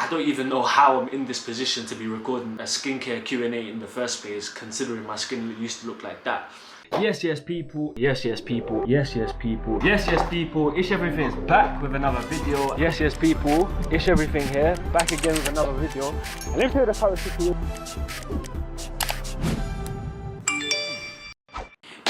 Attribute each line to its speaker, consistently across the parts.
Speaker 1: I don't even know how I'm in this position to be recording a skincare Q&A in the first place, considering my skin used to look like that. Yes, people. Yes, people. Yes, people. Yes, people. IshEverything's back with another video. Yes, people. IshEverything here, back again with another video. And let me tell you the current situation.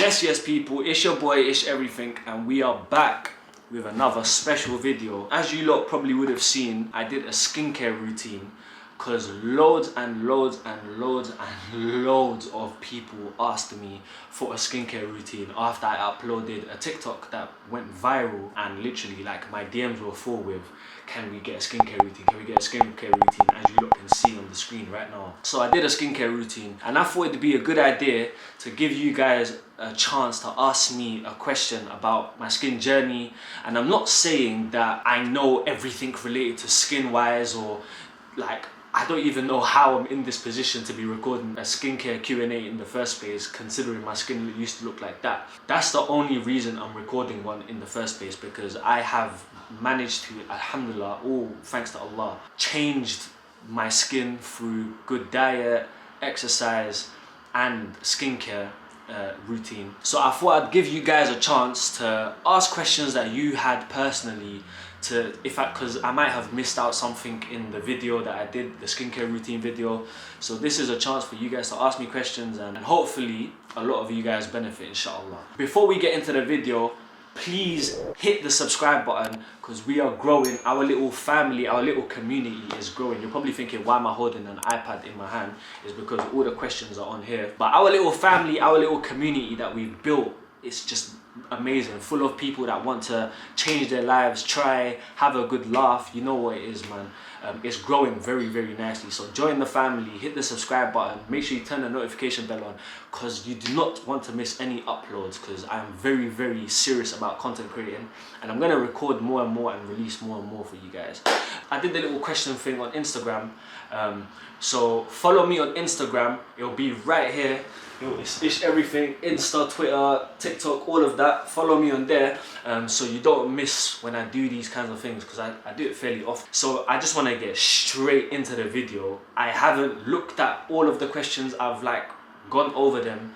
Speaker 1: Yes, people. It's your boy IshEverything, and we are back with another special video. As you lot probably would have seen, I did a skincare routine because loads and loads of people asked me for a skincare routine after I uploaded a TikTok that went viral, and literally like my DMs were full with, can we get a skincare routine? Can we get a skincare routine? As you lot can see on the screen right now. So I did a skincare routine, and I thought it'd be a good idea to give you guys a chance to ask me a question about my skin journey. And I'm not saying that I know everything related to skin wise, or like I don't even know how I'm in this position to be recording a skincare Q&A in the first place, considering my skin used to look like that. That's the only reason I'm recording one in the first place, because I have managed to, alhamdulillah, all thanks to Allah, changed my skin through good diet, exercise and skincare routine. So I thought I'd give you guys a chance to ask questions that you had personally, because I might have missed out something in the video that I did, the skincare routine video. So this is a chance for you guys to ask me questions, and hopefully a lot of you guys benefit, inshallah. Before we get into the video, please hit the subscribe button, because we are growing. Our little family, our little community is growing. You're probably thinking, why am I holding an iPad in my hand? It's because all the questions are on here. But our little family, our little community that we've built, it's just amazing, full of people that want to change their lives, try, have a good laugh. You know what it is, man. It's growing very nicely. So join the family, hit the subscribe button, make sure you turn the notification bell on, because you do not want to miss any uploads, because I'm very serious about content creating, and I'm going to record more and more and release more and more for you guys. I did the little question thing on Instagram, so follow me on Instagram. It'll be right here. It's IshEverything, Insta, Twitter, TikTok, all of that. Follow me on there, so you don't miss when I do these kinds of things, because I do it fairly often. So I just want to get straight into the video. I haven't looked at all of the questions. I've like gone over them,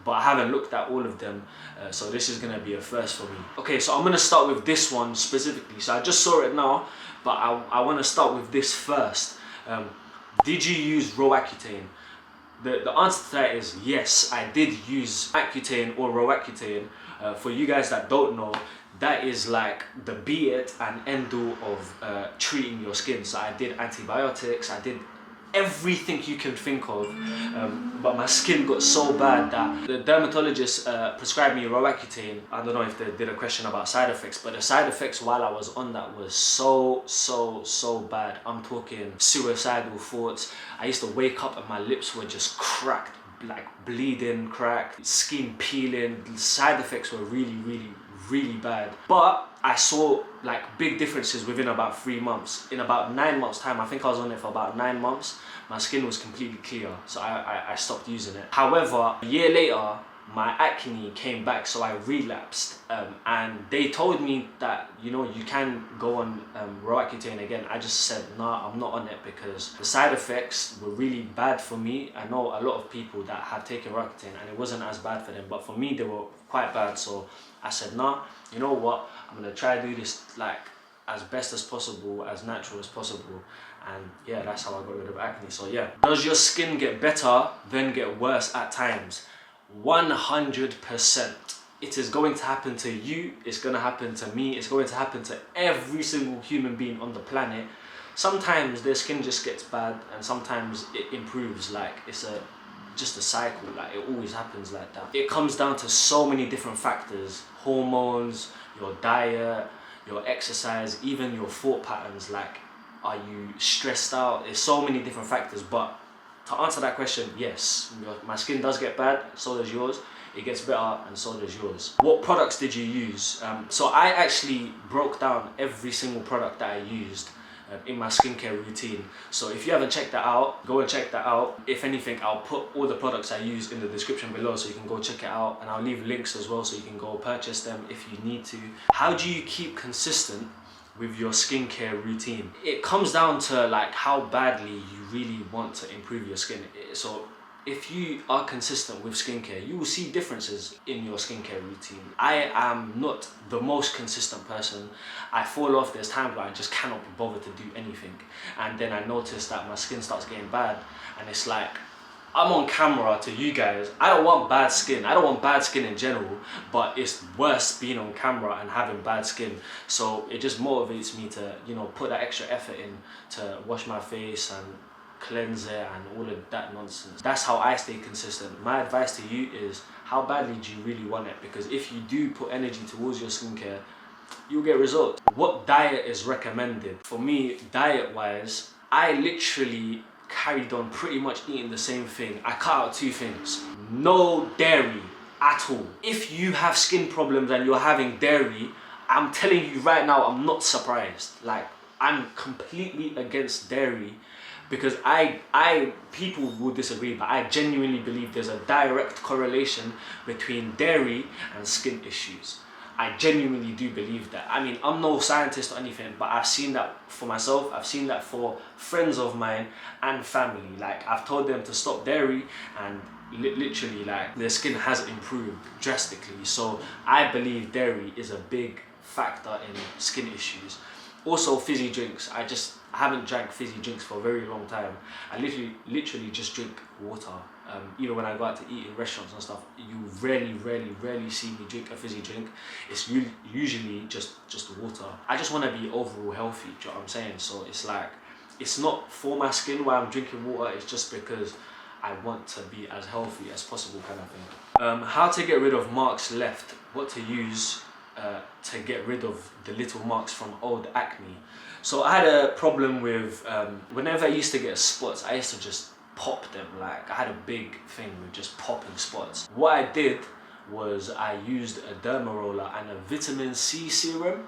Speaker 1: but I haven't looked at all of them. So this is going to be a first for me. Okay, so I'm going to start with this one specifically. So I just saw it now, but I want to start with this first. Did you use raw accutane? The answer to that is yes, I did use accutane or raw accutane. For you guys that don't know, that is like the be it and end all of treating your skin. So I did antibiotics, I did everything you can think of, but my skin got so bad that the dermatologist prescribed me raw accutane. I don't know if they did a question about side effects, but the side effects while I was on that was so bad. I'm talking suicidal thoughts. I used to wake up and my lips were just cracked, like bleeding, cracked, skin peeling. The side effects were really bad, but I saw like big differences within about 3 months. In about 9 months time, I think I was on it for about 9 months, my skin was completely clear, so I stopped using it. However, a year later, my acne came back, so I relapsed, and they told me that, you know, you can go on raw accutane again. I just said, nah, I'm not on it, because the side effects were really bad for me. I know a lot of people that have taken raw accutane and it wasn't as bad for them, but for me they were quite bad. So I said, nah, you know what, I'm gonna try to do this like as best as possible, as natural as possible. And yeah, that's how I got rid of acne. So yeah, does your skin get better then get worse at times? 100%. It is going to happen to you, it's going to happen to me, it's going to happen to every single human being on the planet. Sometimes their skin just gets bad and sometimes it improves. Like it's just a cycle, like it always happens like that. It comes down to so many different factors: hormones, your diet, your exercise, even your thought patterns. Like, are you stressed out? There's so many different factors. But to answer that question, yes, my skin does get bad, so does yours. It gets better, and so does yours. What products did you use? So I actually broke down every single product that I used in my skincare routine. So if you haven't checked that out, go and check that out. If anything, I'll put all the products I use in the description below, so you can go check it out, and I'll leave links as well so you can go purchase them if you need to. How do you keep consistent with your skincare routine. It comes down to like how badly you really want to improve your skin. So if you are consistent with skincare, you will see differences in your skincare routine. I am not the most consistent person. I fall off. There's times where I just cannot be bothered to do anything, and then I notice that my skin starts getting bad, and it's like, I'm on camera to you guys. I don't want bad skin. I don't want bad skin in general, but it's worse being on camera and having bad skin. So it just motivates me to, you know, put that extra effort in to wash my face and cleanse it and all of that nonsense. That's how I stay consistent. My advice to you is, how badly do you really want it? Because if you do put energy towards your skincare, you'll get results. What diet is recommended? For me, diet-wise, I literally carried on pretty much eating the same thing. I cut out 2 things. No dairy at all. If you have skin problems and you're having dairy, I'm telling you right now, I'm not surprised. Like, I'm completely against dairy, because people will disagree, but I genuinely believe there's a direct correlation between dairy and skin issues. I genuinely do believe that. I mean, I'm no scientist or anything, but I've seen that for myself. I've seen that for friends of mine and family. Like, I've told them to stop dairy, and literally, like, their skin has improved drastically. So I believe dairy is a big factor in skin issues. Also, fizzy drinks. I haven't drank fizzy drinks for a very long time. I literally just drink water. Even when I go out to eat in restaurants and stuff, you rarely see me drink a fizzy drink. It's usually just water. I just want to be overall healthy, do you know what I'm saying? So it's like, it's not for my skin why I'm drinking water, it's just because I want to be as healthy as possible, kind of thing. How to get rid of marks left, what to use to get rid of the little marks from old acne. So I had a problem with, whenever I used to get spots, I used to just pop them. Like, I had a big thing with just popping spots. What I did was I used a derma roller and a vitamin C serum.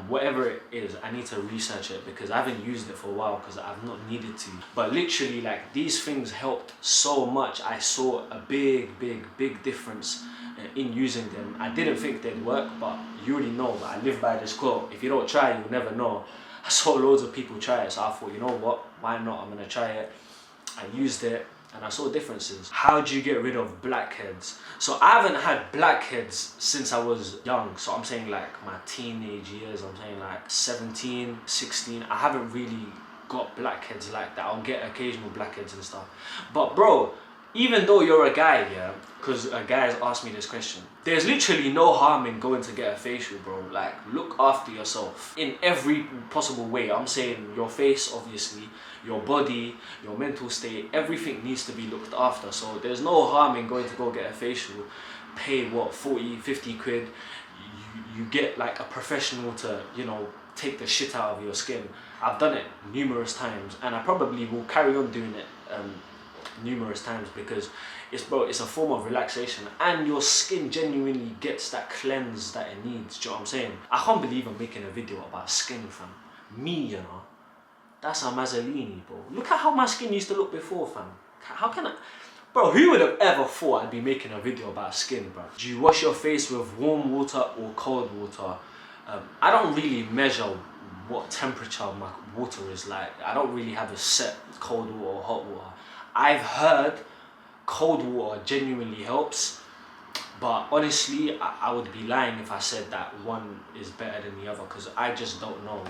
Speaker 1: Whatever it is, I need to research it because I haven't used it for a while because I've not needed to. But literally, like, these things helped so much. I saw a big difference in using them. I didn't think they'd work, but you already know that I live by this quote: if you don't try, you'll never know. I saw loads of people try it, so I thought, you know what, why not? I'm gonna try it. I used it and I saw differences. How do you get rid of blackheads? So I haven't had blackheads since I was young. So I'm saying like my teenage years, I'm saying like 17, 16. I haven't really got blackheads like that. I'll get occasional blackheads and stuff. But bro, even though you're a guy, yeah, because a guy has asked me this question, there's literally no harm in going to get a facial, bro. Like, look after yourself in every possible way. I'm saying your face, obviously, your body, your mental state, everything needs to be looked after. So there's no harm in going to go get a facial. Pay what, 40, 50 quid. You get like a professional to, you know, take the shit out of your skin. I've done it numerous times and I probably will carry on doing it numerous times because it's a form of relaxation and your skin genuinely gets that cleanse that it needs. Do you know what I'm saying? I can't believe I'm making a video about skin, fam. Me, you know, that's a Mazzolini, bro. Look at how my skin used to look before, fam. How can I? Bro, who would have ever thought I'd be making a video about skin, bro? Do you wash your face with warm water or cold water? I don't really measure what temperature my water is like. I don't really have a set cold water or hot water. I've heard cold water genuinely helps, but honestly, I would be lying if I said that one is better than the other because I just don't know.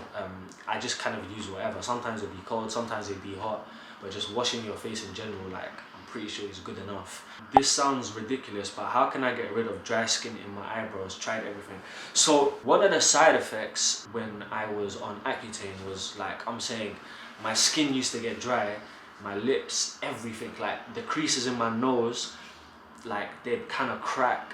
Speaker 1: I just kind of use whatever. Sometimes it'd be cold, sometimes it'd be hot, but just washing your face in general, like, I'm pretty sure is good enough. This sounds ridiculous, but how can I get rid of dry skin in my eyebrows? Tried everything. So one of the side effects when I was on Accutane was, like, I'm saying my skin used to get dry, my lips, everything, like the creases in my nose, like they'd kind of crack.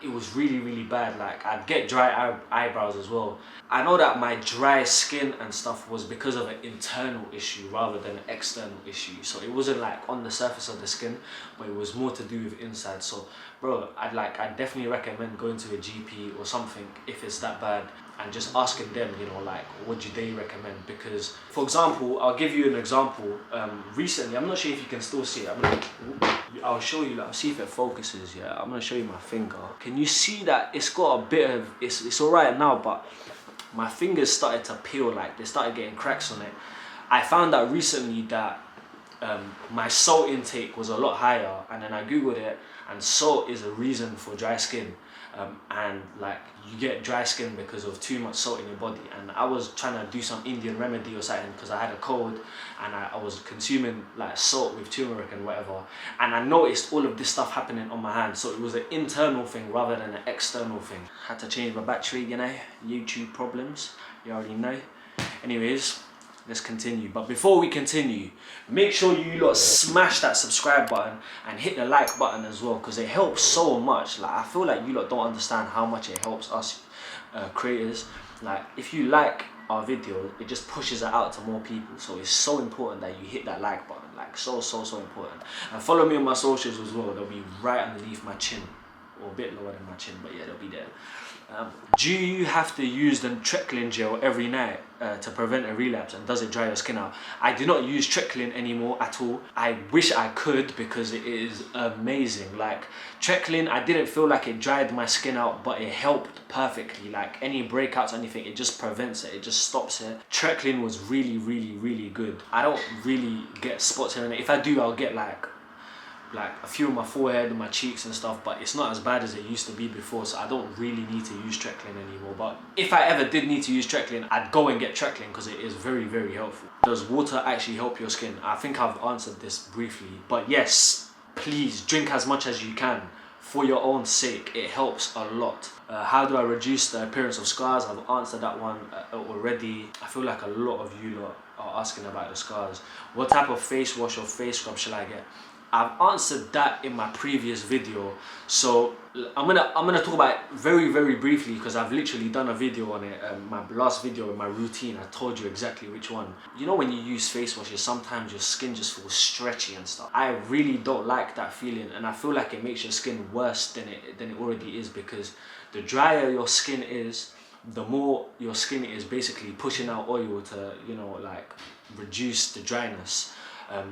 Speaker 1: It was really bad. Like, I'd get dry eyebrows as well. I know that my dry skin and stuff was because of an internal issue rather than an external issue. So it wasn't like on the surface of the skin, but it was more to do with inside. So bro, I'd definitely recommend going to a GP or something if it's that bad and just asking them, you know, like, what do they recommend? Because, for example, I'll give you an example. Recently, I'm not sure if you can still see it. I'll show you, like, see if it focuses, yeah. I'm gonna show you my finger. Can you see that it's got a bit of, it's all right now, but my fingers started to peel, like they started getting cracks on it. I found out recently that my salt intake was a lot higher, and then I googled it, and salt is a reason for dry skin. And like you get dry skin because of too much salt in your body. And I was trying to do some Indian remedy or something because I had a cold, and I was consuming like salt with turmeric and whatever, and I noticed all of this stuff happening on my hands. So it was an internal thing rather than an external thing. Had to change my battery, you know, YouTube problems, you already know. Anyways, let's continue. But before we continue, make sure you lot smash that subscribe button and hit the like button as well, because it helps so much. Like, I feel like you lot don't understand how much it helps us creators. Like, if you like our video, it just pushes it out to more people. So it's so important that you hit that like button. Like, so important. And follow me on my socials as well. They'll be right underneath my chin, or a bit lower than my chin, but yeah, they'll be there. Do you have to use the trickling gel every night to prevent a relapse, and does it dry your skin out? I do not use trickling anymore at all. I wish I could, because it is amazing. Like, trickling, I didn't feel like it dried my skin out, but it helped perfectly. Like, any breakouts or anything, it just prevents it, it just stops it. Trickling was really good. I don't really get spots here and there. If I do, I'll get like a few on my forehead and my cheeks and stuff, but it's not as bad as it used to be before, so I don't really need to use trickling anymore. But if I ever did need to use trickling, I'd go and get trickling, because it is very helpful. Does water actually help your skin? I think I've answered this briefly, but yes, please drink as much as you can for your own sake. It helps a lot. How do I reduce the appearance of scars? I've answered that one already. I feel like a lot of you lot are asking about the scars. What type of face wash or face scrub shall I get? I've answered that in my previous video, so I'm gonna talk about it very briefly, because I've literally done a video on it. My last video in my routine, I told you exactly which one. You know, when you use face washes, sometimes your skin just feels stretchy and stuff. I really don't like that feeling, and I feel like it makes your skin worse than it already is, because the drier your skin is, the more your skin is basically pushing out oil to, you know, like reduce the dryness.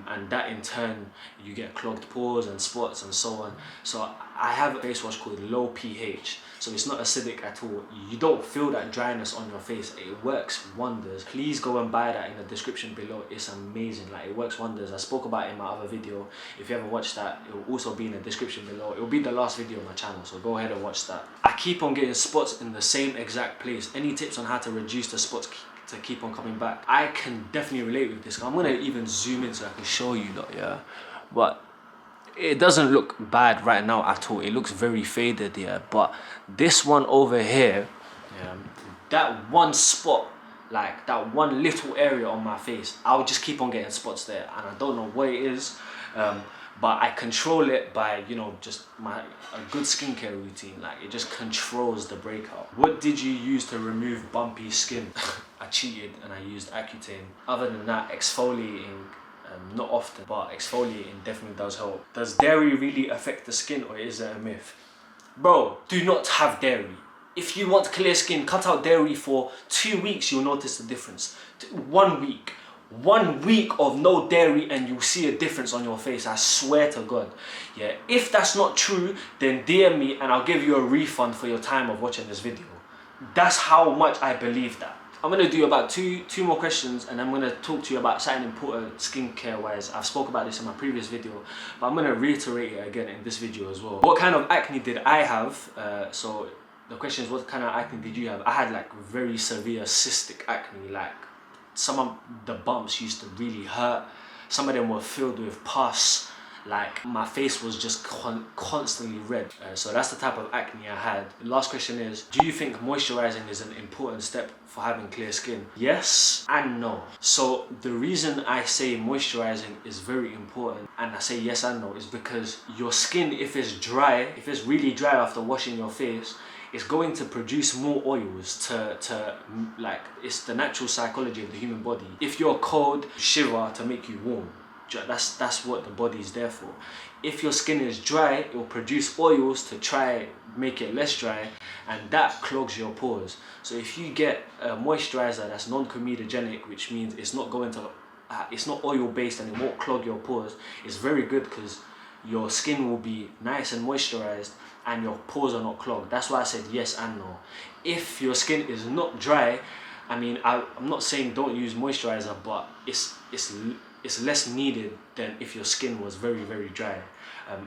Speaker 1: And that in turn, you get clogged pores and spots and so on. So I have a face wash called low pH, so it's not acidic at all. You don't feel that dryness on your face. It works wonders. Please go and buy that in the description below. It's amazing. Like, it works wonders. I spoke about it in my other video. If you haven't watched that, it will also be in the description below. It will be the last video on my channel, so go ahead and watch that. I keep on getting spots in the same exact place. Any tips on how to reduce the spots to keep on coming back? I can definitely relate with this. I'm gonna even zoom in so I can show you lot, yeah. But it doesn't look bad right now at all. It looks very faded, yeah. But this one over here, yeah, that one spot, like that one little area on my face, I'll just keep on getting spots there, and I don't know what it is. But I control it by, you know, just a good skincare routine. Like, it just controls the breakout. What did you use to remove bumpy skin? I cheated and I used accutane. Other than that, exfoliating, not often, but exfoliating definitely does help. Does dairy really affect the skin, or is it a myth? Bro, do not have dairy. If you want clear skin, cut out dairy for 2 weeks, you'll notice the difference. 1 week. 1 week of no dairy and you'll see a difference on your face, I swear to God. Yeah, if that's not true, then DM me and I'll give you a refund for your time of watching this video. That's how much I believe that. I'm gonna do about two more questions, and I'm gonna talk to you about something important skincare wise. I've spoke about this in my previous video, but I'm gonna reiterate it again in this video as well. What kind of acne did I have? So the question is, what kind of acne did you have? I had like very severe cystic acne. Like, some of the bumps used to really hurt. Some of them were filled with pus. Like, my face was just constantly red. So that's the type of acne I had. The last question is, do you think moisturizing is an important step for having clear skin? Yes and no. So the reason I say moisturizing is very important, and I say yes and no, is because your skin, if it's dry, if it's really dry after washing your face, it's going to produce more oils to like, it's the natural psychology of the human body. If you're cold, shiver to make you warm. That's what the body is there for. If your skin is dry, it will produce oils to try make it less dry, and that clogs your pores. So if you get a moisturizer that's non-comedogenic, which means it's not going to it's not oil based and it won't clog your pores, it's very good, because your skin will be nice and moisturized and your pores are not clogged. That's why I said yes and no. If your skin is not dry, I mean, I'm not saying don't use moisturizer, but it's less needed than if your skin was very, very dry.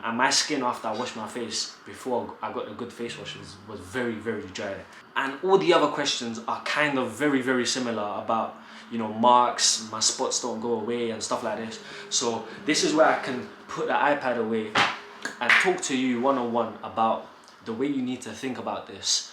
Speaker 1: And my skin after I washed my face, before I got a good face wash, was very, very dry. And all the other questions are kind of very, very similar about, you know, marks, my spots don't go away and stuff like this. So this is where I can put the iPad away and talk to you one-on-one about the way you need to think about this.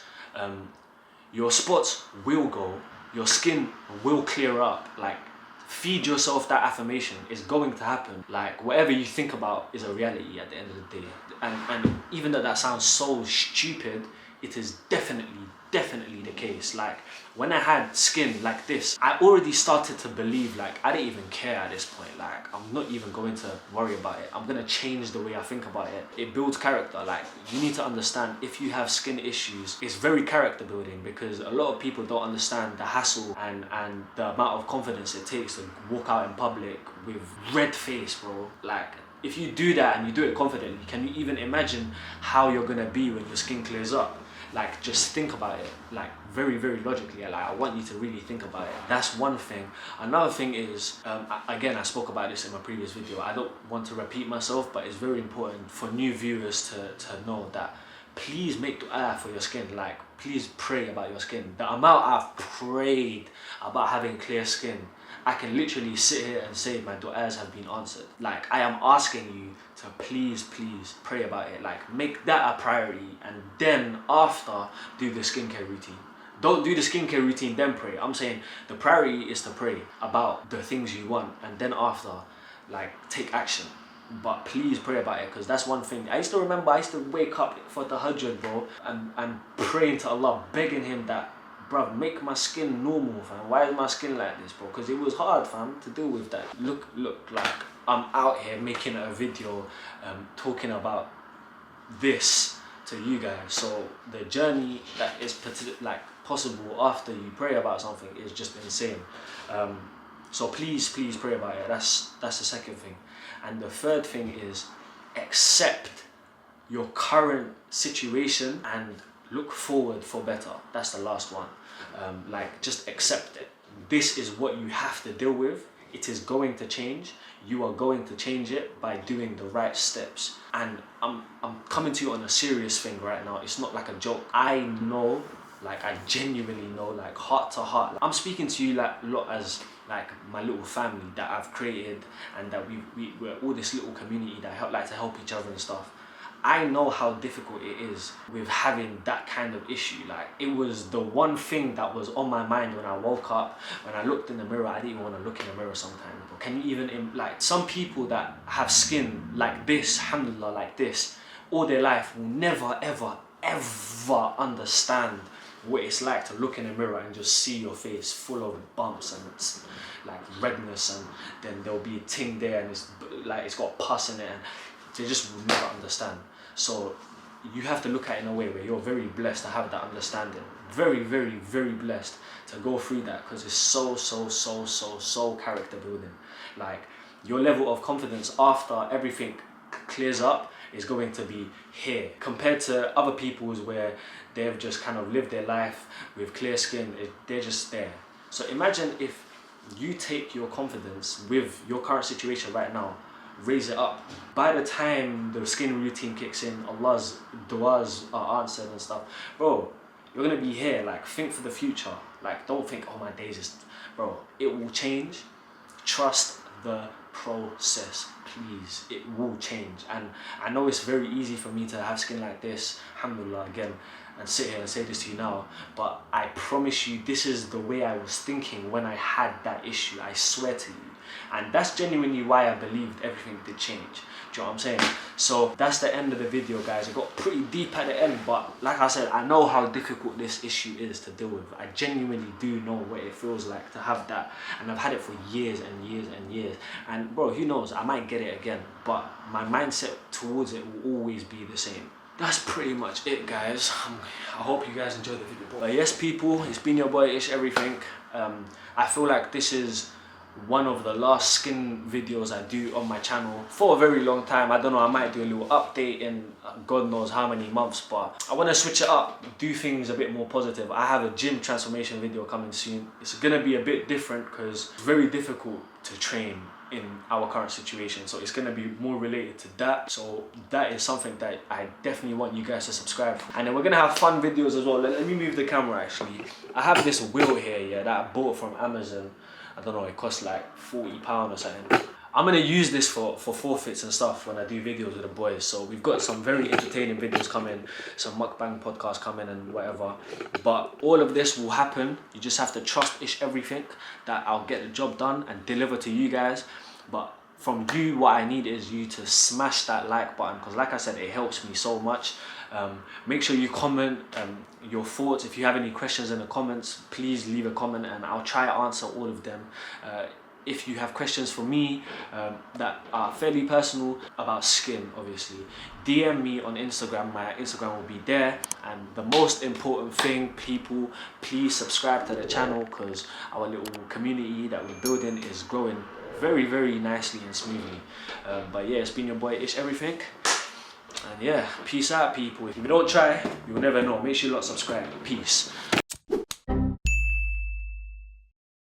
Speaker 1: Your spots will go, your skin will clear up. Like, feed yourself that affirmation. It's going to happen. Like, whatever you think about is a reality at the end of the day. And even though that sounds so stupid, it is definitely the case. Like, when I had skin like this, I already started to believe, like, I didn't even care at this point. Like, I'm not even going to worry about it. I'm gonna change the way I think about it. It builds character. Like, you need to understand, if you have skin issues, it's very character building, because a lot of people don't understand the hassle and the amount of confidence it takes to walk out in public with red face, bro. Like, if you do that and you do it confidently, can you even imagine how you're gonna be when your skin clears up? Like, just think about it, like, very, very logically. Like, I want you to really think about it. That's one thing. Another thing is, again, I spoke about this in my previous video. I don't want to repeat myself, but it's very important for new viewers to know that please make dua for your skin. Like, please pray about your skin. The amount I've prayed about having clear skin, I can literally sit here and say my du'as have been answered. Like, I am asking you to please pray about it. Like, make that a priority, and then after, do the skincare routine. Don't do the skincare routine then pray. I'm saying the priority is to pray about the things you want, and then after, like, take action. But please pray about it, because that's one thing. I used to remember, I used to wake up for the tahajjud, bro, and praying to Allah, begging him that, bruv, make my skin normal, fam. Why is my skin like this, bro? Because it was hard, fam, to deal with that. Look, like, I'm out here making a video talking about this to you guys. So the journey that is possible after you pray about something is just insane. So please pray about it. That's the second thing. And the third thing is, accept your current situation and look forward for better. That's the last one. Like, just accept it. This is what you have to deal with. It is going to change. You are going to change it by doing the right steps. And I'm coming to you on a serious thing right now. It's not like a joke. I know, like, I genuinely know, like, heart to heart. I'm speaking to you like as like my little family that I've created, and that we're all this little community that like to help each other and stuff. I know how difficult it is with having that kind of issue. Like, it was the one thing that was on my mind when I woke up. When I looked in the mirror, I didn't even want to look in the mirror sometimes. But can you even, like, some people that have skin like this, alhamdulillah, like this, all their life will never, ever understand what it's like to look in the mirror and just see your face full of bumps and like redness, and then there'll be a ting there and it's like it's got pus in it, and they just will never understand. So you have to look at it in a way where you're very blessed to have that understanding. Very blessed to go through that, because it's so character building. Like, your level of confidence after everything clears up is going to be here, compared to other people's where they've just kind of lived their life with clear skin. They're just there. So imagine if you take your confidence with your current situation right now, raise it up. By the time the skin routine kicks in, Allah's du'as are answered and stuff, bro, you're gonna be here. Like, think for the future. Like, don't think, oh, my days is, bro, it will change. Trust the process, please. It will change. And I know it's very easy for me to have skin like this, alhamdulillah, again, and sit here and say this to you now, but I promise you, this is the way I was thinking when I had that issue. I swear to you. And that's genuinely why I believed everything did change. Do you know what I'm saying? So that's the end of the video, guys. It got pretty deep at the end, but like I said, I know how difficult this issue is to deal with. I genuinely do know what it feels like to have that, and I've had it for years and years. And bro, who knows, I might get it again, but my mindset towards it will always be the same. That's pretty much it, guys. I hope you guys enjoyed the video. But yes, people, it's been your boy IshEverything. I feel like this is one of the last skin videos I do on my channel for a very long time. I don't know, I might do a little update in God knows how many months, but I want to switch it up, do things a bit more positive. I have a gym transformation video coming soon. It's going to be a bit different because it's very difficult to train in our current situation, so it's going to be more related to that. So that is something that I definitely want you guys to subscribe. And then we're going to have fun videos as well. Let me move the camera actually. I have this wheel here, yeah, that I bought from Amazon. I don't know, it costs like £40 or something. I'm gonna use this for forfeits and stuff when I do videos with the boys. So we've got some very entertaining videos coming, some mukbang podcasts coming and whatever. But all of this will happen. You just have to trust IshEverything that I'll get the job done and deliver to you guys. But from you, what I need is you to smash that like button, because like I said, it helps me so much. Make sure you comment your thoughts. If you have any questions in the comments, please leave a comment and I'll try to answer all of them. If you have questions for me that are fairly personal about skin, obviously, DM me on Instagram. My Instagram will be there. And the most important thing, people, please subscribe to the channel, because our little community that we're building is growing very, very nicely and smoothly. But yeah, it's been your boy IshEverything. And yeah, peace out, people. If you don't try, you'll never know. Make sure you lot subscribe. Peace.